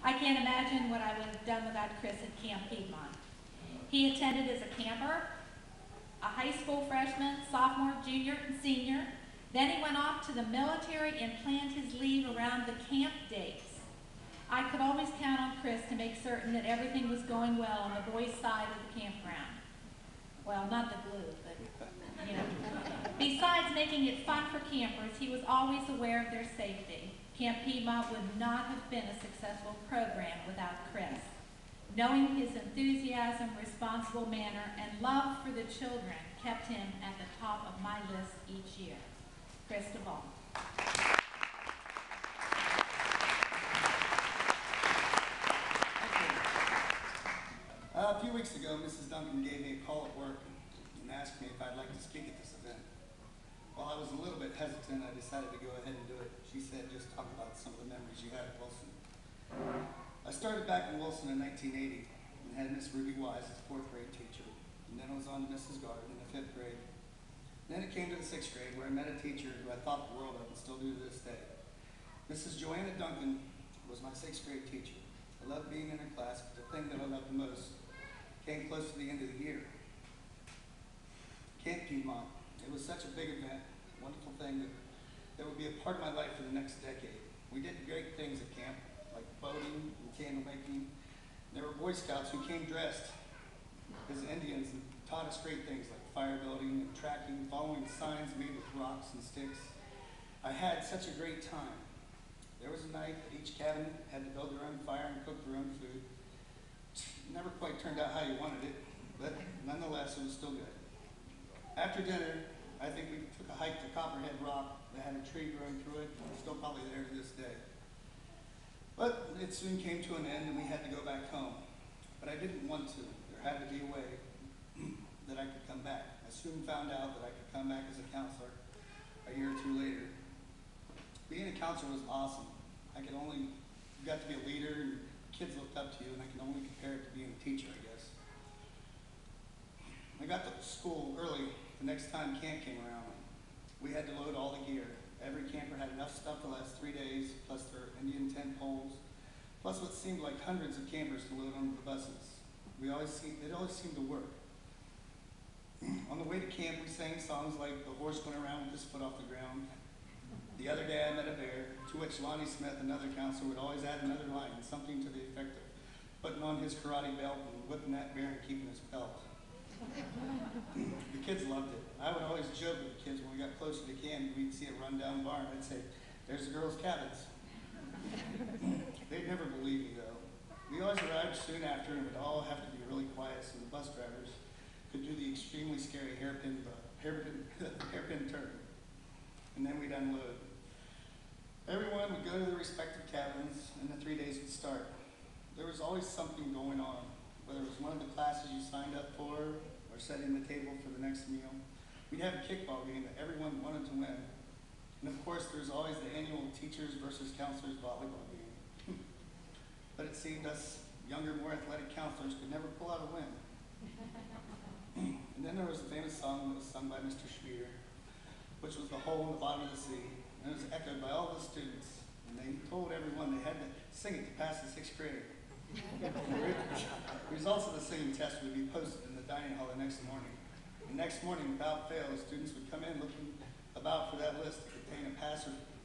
I can't imagine what I would have done without Chris at Camp Piedmont. He attended as a camper, a high school freshman, sophomore, junior, and senior. Then he went off to the military and planned his leave around the camp dates. I could always count on Chris to make certain that everything was going well on the boys' side of the campground. Well, not the glue, but, you know. Besides making it fun for campers, he was always aware of their safety. Camp Piedmont would not have been a successful program without Chris. Knowing his enthusiasm, responsible manner, and love for the children kept him at the top of my list each year. Chris Duvall. A few weeks ago, Mrs. Duncan gave me a call at work and asked me if I'd like to speak at this event. While I was a little bit hesitant, I decided to go ahead and do it. She said, just talk about some of the memories you had at Wilson. I started back in Wilson in 1980 and had Miss Ruby Wise as a 4th grade teacher. And then I was on to Mrs. Gard in the 5th grade. And then it came to the 6th grade where I met a teacher who I thought the world of and still do to this day. Mrs. Joanna Duncan was my 6th grade teacher. I loved being in her class, but the thing that I loved the most came close to the end of the year. Camp Piedmont. It was such a big event, a wonderful thing that would be a part of my life for the next decade. We did great things at camp, like boating and candle making. There were Boy Scouts who came dressed as Indians and taught us great things like fire building and tracking, following signs made with rocks and sticks. I had such a great time. There was a night that each cabin had to build their own fire and cook their own food. It never quite turned out how you wanted it, but nonetheless, it was still good. After dinner, I think we took a hike to Copperhead Rock that had a tree growing through it. It's still probably there to this day. But it soon came to an end and we had to go back home. But I didn't want to. There had to be a way that I could come back. I soon found out that I could come back as a counselor a year or two later. Being a counselor was awesome. You got to be a leader and kids looked up to you, and I can only compare it to being a teacher, I guess. I got to school early the next time camp came around. We had to load all the gear. Every camper had enough stuff to last 3 days, plus their Indian tent poles, plus what seemed like hundreds of campers to load onto the buses. It always seemed to work. On the way to camp, we sang songs like "The Horse Went Around with His Foot Off the Ground," "The Other Day I Met a Bear," to which Lonnie Smith, another counselor, would always add another line, something to the effect of putting on his karate belt and whipping that bear and keeping his pelt. The kids loved it. I would always joke with the kids when we got closer to camp, we'd see a rundown barn. I'd say, "There's the girls' cabins." They'd never believe me, though. We always arrived soon after, and it would all have to be really quiet so the bus drivers could do the extremely scary hairpin turn. And then we'd unload. Everyone would go to their respective cabins, and the 3 days would start. There was always something going on, whether it was one of the classes you signed up for, or setting the table for the next meal. We'd have a kickball game that everyone wanted to win. And of course, there's always the annual teachers versus counselors volleyball game. But it seemed us younger, more athletic counselors could never pull out a win. And then there was a famous song that was sung by Mr. Speach, which was "The Hole in the Bottom of the Sea." And it was echoed by all the students. And they told everyone they had to sing it to pass the 6th grade. The results of the singing test would be posted in the dining hall the next morning. The next morning, without fail, the students would come in looking about for that list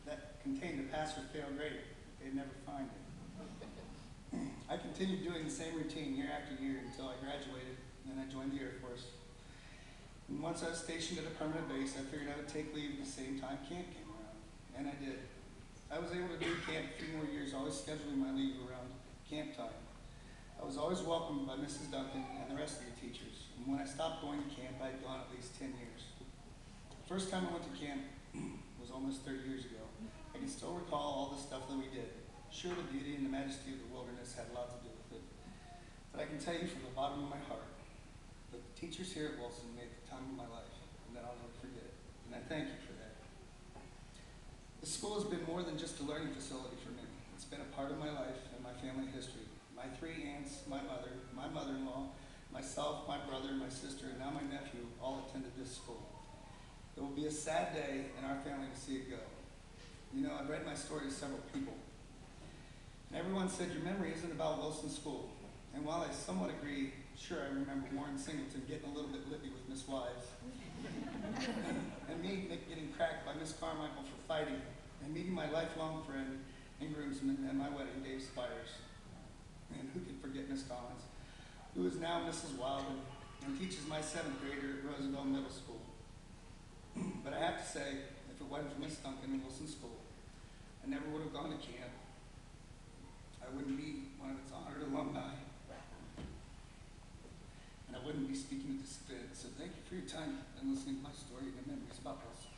that contained a pass or fail grade. They'd never find it. I continued doing the same routine year after year until I graduated, and then I joined the Air Force. And once I was stationed at a permanent base, I figured I would take leave at the same time camp came around. And I did. I was able to do camp a few more years, always scheduling my leave around camp time. I was always welcomed by Mrs. Duncan and the rest of the teachers. And when I stopped going to camp, I had gone at least 10 years. The first time I went to camp was almost 30 years ago. I can still recall all the stuff that we did. Sure, the beauty and the majesty of the wilderness had a lot to do with it. But I can tell you from the bottom of my heart that the teachers here at Wilson made the time of my life, and that I'll never forget. And I thank you for that. The school has been more than just a learning facility for me. It's been a part of my life and my family history. My 3 aunts, my mother, my mother-in-law, myself, my brother, my sister, and now my nephew all attended this school. It will be a sad day in our family to see it go. You know, I've read my story to several people. And Everyone said your memory isn't about Wilson School. And while I somewhat agree, sure, I remember Warren Singleton getting a little bit lippy with Miss Wise. And me getting cracked by Miss Carmichael for fighting. And meeting my lifelong friend and groomsman at my wedding, Dave Spires. And who could forget Miss Collins, who is now Mrs. Wilden and teaches my 7th grader at Roosevelt Middle School. But I have to say, if it wasn't for Miss Duncan in Wilson School, I never would have gone to camp. I wouldn't be one of its honored alumni. And I wouldn't be speaking at this event. So thank you for your time and listening to my story and the memories about Wilson.